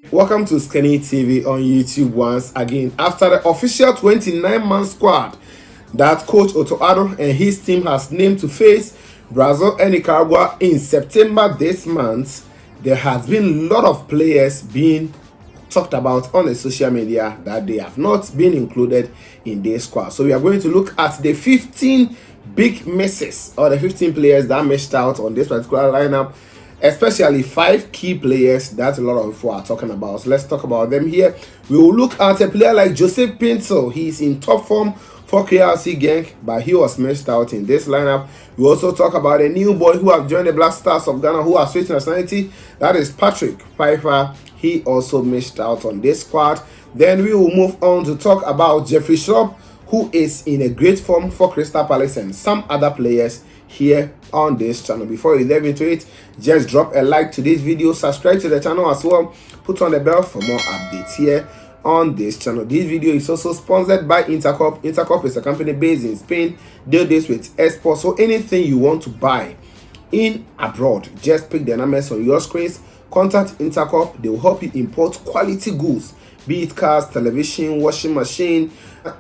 Welcome to Skinny TV on YouTube once again. After the official 29-man squad that Coach Otto Addo and his team has named to face Brazil and Nicaragua in September this month, there has been a lot of players being talked about on the social media that they have not been included in this squad. So we are going to look at the 15 big misses, or the 15 players that missed out on this particular lineup, especially 5 key players that a lot of people are talking about. So let's talk about them here. We will look at a player like Joseph Paintsil. He's in top form for KRC Genk, but he was missed out in this lineup. We also talk about a new boy who have joined the Black Stars of Ghana, who has switched nationality. That is Patrick Pfeiffer. He also missed out on this squad. Then we will move on to talk about Jeffrey Schlupp, who is in a great form for Crystal Palace, and some other players here on this channel. Before you dive into it, just drop a like to this video, subscribe to the channel as well, put on the bell for more updates here on this channel. This video is also sponsored by Intercorp. Intercorp is a company based in Spain. Deal this with exports. So anything you want to buy in abroad, just pick the numbers on your screens, contact Intercorp. They will help you import quality goods, be it cars, television, washing machine,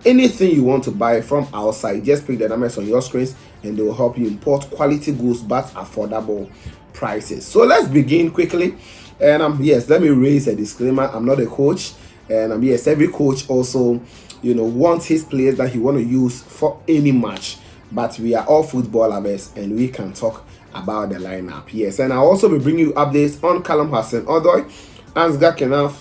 anything you want to buy from outside. Just pick the numbers on your screens and they will help you import quality goods but affordable prices. So let's begin quickly. And yes, let me raise a disclaimer. I'm not a coach, and yes, every coach also wants his players that he want to use for any match, but we are all football lovers and we can talk about the lineup. Yes, and I'll also be bringing you updates on Callum Hudson-Odoi, Ansgar Kenaf,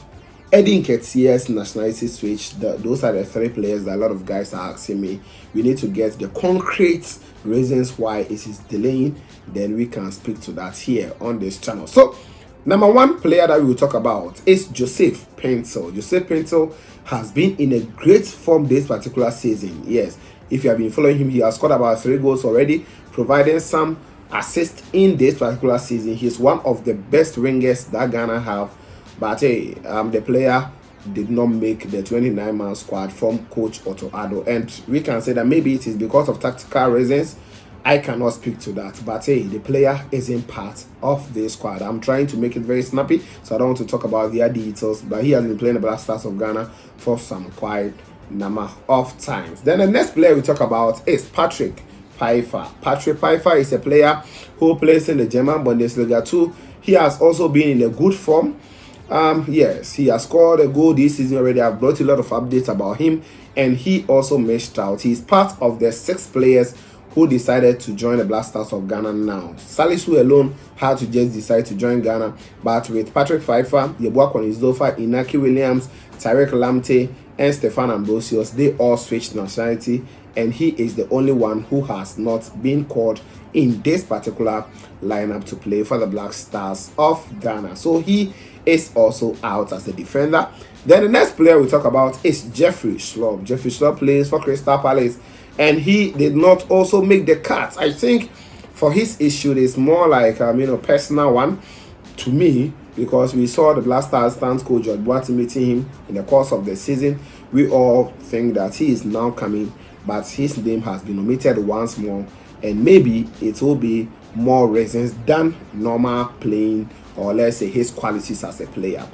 Eddie Nketiah's nationality switch. Those are the 3 players that a lot of guys are asking me. We need to get the concrete reasons why it is delaying, then we can speak to that here on this channel. So number 1 player that we will talk about is Joseph Paintsil. Joseph Paintsil has been in a great form this particular season. Yes, if you have been following him, he has scored about 3 goals already, providing some assists in this particular season. He's one of the best wingers that Ghana have. But hey, the player did not make the 29-man squad from Coach Otto Addo, and we can say that maybe it is because of tactical reasons. I cannot speak to that, but hey, the player isn't part of the squad. I'm trying to make it very snappy, so I don't want to talk about their details, but he has been playing the Black Stars of Ghana for some quite number of times. Then the next player we talk about is Patrick Pfeiffer. Patrick Pfeiffer is a player who plays in the German Bundesliga too. He has also been in a good form. Yes, he has scored a goal this season already. I've brought a lot of updates about him, and he also missed out. He's part of the 6 players who decided to join the Black Stars of Ghana now. Salisu alone had to just decide to join Ghana, but with Patrick Pfeiffer, Yeboah Isdofa, Inaki Williams, Tarek Lamte, and Stefan Ambrosius, they all switched nationality, and he is the only one who has not been called in this particular lineup to play for the Black Stars of Ghana. So he is also out as a defender. Then the next player we talk about is Jeffrey Schlupp. Jeffrey Schlupp plays for Crystal Palace, and he did not also make the cut. I think for his issue, it's more like personal one to me, because we saw the Black Stars stand coach George Boateng meeting him in the course of the season. We all think that he is now coming, but his name has been omitted once more, and maybe it will be more reasons than normal playing, or let's say his qualities as a player.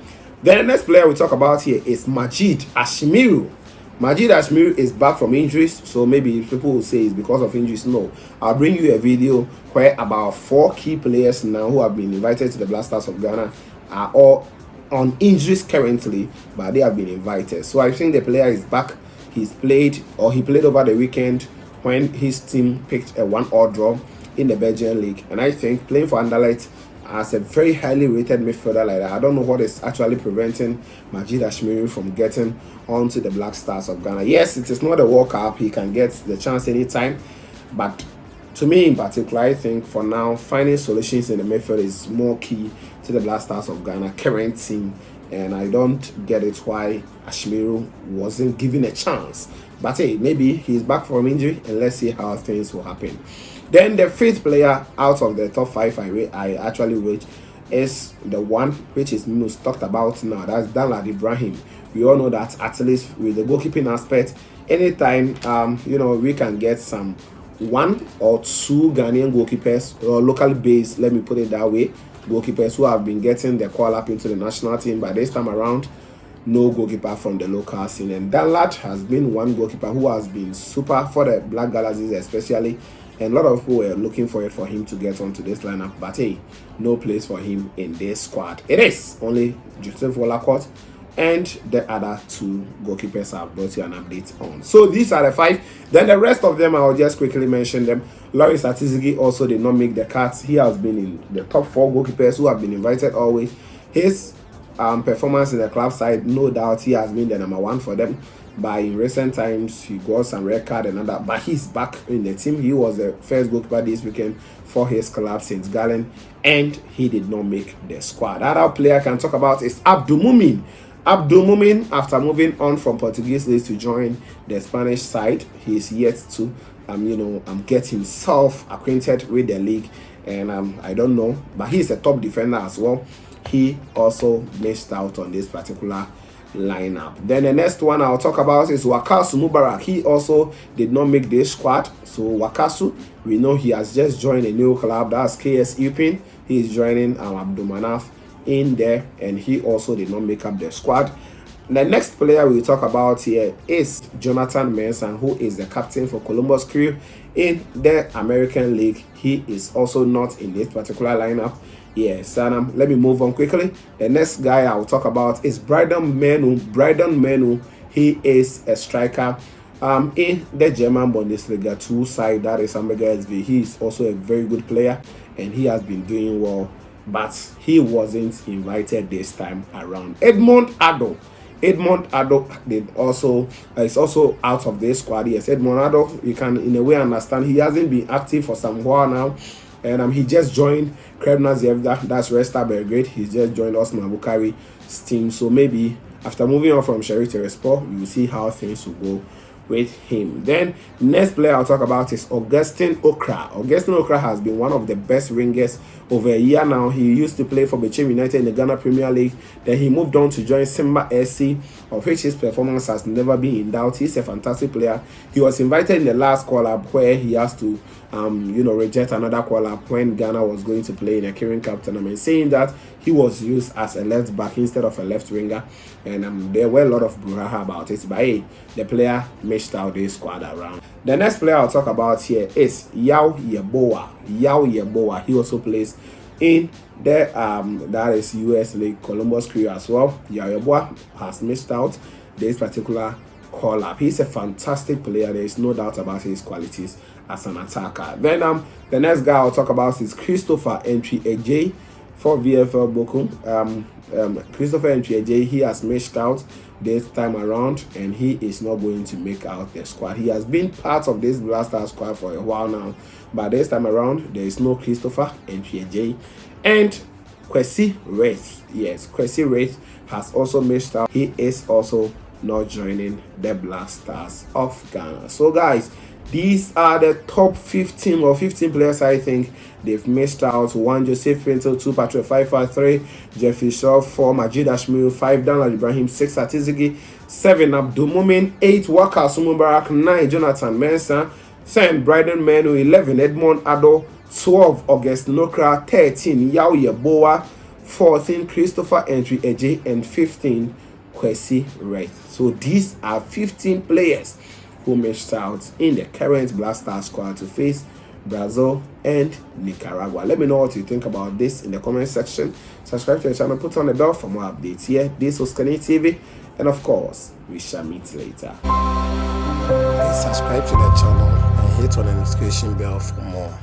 Then the next player we talk about here is Majid Ashmiru. Majid Ashmiru is back from injuries, so maybe people will say it's because of injuries. No, I'll bring you a video where about 4 key players now who have been invited to the Black Stars of Ghana are all on injuries currently, but they have been invited. So I think the player is back. He played over the weekend when his team picked a 1-1 draw in the Belgian league, and I think playing for Anderlecht as a very highly rated midfielder like that, I don't know what is actually preventing Majid Ashmiru from getting onto the Black Stars of Ghana. Yes, it is not a World Cup, he can get the chance anytime, but to me in particular, I think for now finding solutions in the midfield is more key to the Black Stars of Ghana current team, and I don't get it why Ashmiru wasn't given a chance. But hey, maybe he's back from injury, and let's see how things will happen. Then the 5th player out of the top 5 I actually rate is the one which is most talked about now. That's Danlad Ibrahim. We all know that at least with the goalkeeping aspect, anytime we can get some 1 or 2 Ghanaian goalkeepers or locally based, let me put it that way, goalkeepers who have been getting the call up into the national team. By this time around, no goalkeeper from the local scene. And that lad has been one goalkeeper who has been super for the Black Galaxies especially. And a lot of people were looking for him to get onto this lineup. But hey, no place for him in this squad. It is only Joseph Wolacott and the other two goalkeepers I've brought you an update on. So these are the 5. Then the rest of them, I'll just quickly mention them. Loris Atizigi also did not make the cuts. He has been in the top 4 goalkeepers who have been invited always. His performance in the club side, no doubt he has been the number 1 for them. But in recent times, he got some red card and other. But he's back in the team. He was the first goalkeeper this weekend for his club, St. Gallen, and he did not make the squad. Other player I can talk about is Abdul Mumin. Abdul Mumin, after moving on from Portuguese league to join the Spanish side, he is yet to get himself acquainted with the league, and I don't know, but he's a top defender as well. He also missed out on this particular lineup. Then the next one I'll talk about is Wakasu Mubarak. He also did not make this squad. So Wakasu, we know he has just joined a new club, that's KS Upin. He is joining Abdul Manaf in there, and he also did not make up the squad. The next player we'll talk about here is Jonathan Mensah, who is the captain for Columbus Crew in the American League. He is also not in this particular lineup. Yes, and let me move on quickly. The next guy I'll talk about is Brydon Menu. Brydon Menu, he is a striker in the German Bundesliga 2 side, that is Hamburger SV. He is also a very good player, and he has been doing well, but he wasn't invited this time around. Edmond Addo is also out of this squad. Yes, Edmond Addo, you can in a way understand he hasn't been active for some while now, and he just joined Kremna Zvezda, that's Red Star Belgrade. He just joined Osman Bukari's team, so maybe after moving on from Sheriff Tiraspol, you will see how things will go with him. Then next player I'll talk about is Augustin Okra. Augustin Okra has been one of the best wingers over a year now. He used to play for Bechem United in the Ghana Premier League. Then he moved on to join Simba SC, of which his performance has never been in doubt. He's a fantastic player. He was invited in the last call-up where he has to reject another call-up when Ghana was going to play in a Kirin Cup tournament, saying that he was used as a left back instead of a left winger, and there were a lot of brouhaha about it, but hey, the player missed out this squad around. The next player I'll talk about here is Yao Yeboah. He also plays in the that is US League Columbus Crew as well. Yao Yeboah has missed out this particular call-up. He's a fantastic player. There is no doubt about his qualities as an attacker. Then the next guy I'll talk about is Christopher Entry AJ for VFL Bochum. Christopher Entry AJ, he has missed out this time around, and he is not going to make out the squad. He has been part of this Blaster squad for a while now, but this time around there is no Christopher Entry AJ. And Kwesi Wraith, yes, Kwesi Wraith has also missed out. He is also not joining the Blasters of Ghana. So guys, these are the top 15 players I think they've missed out. 1 Joseph Paintsil, 2 Patrick Pfeiffer, 3 Jeffrey Shaw, 4 Majid Ashmiru, 5 Daniel Ibrahim, 6 Atizigi, 7 Abdul Mumin, 8 Wakasu Mubarak, 9 Jonathan Mensah, 10 Brydon Menu, 11 Edmond Addo, 12 Augustin Okra, 13 Yao Yeboah, 14 Christopher Entry AJ, and 15 Kwesi Wraith. So these are 15 players who missed out in the current Blaster squad to face Brazil and Nicaragua. Let me know what you think about this in the comment section. Subscribe to the channel, put on the bell for more updates here. This was Scanning TV, and of course, we shall meet later. Please subscribe to the channel and hit on the notification bell for more.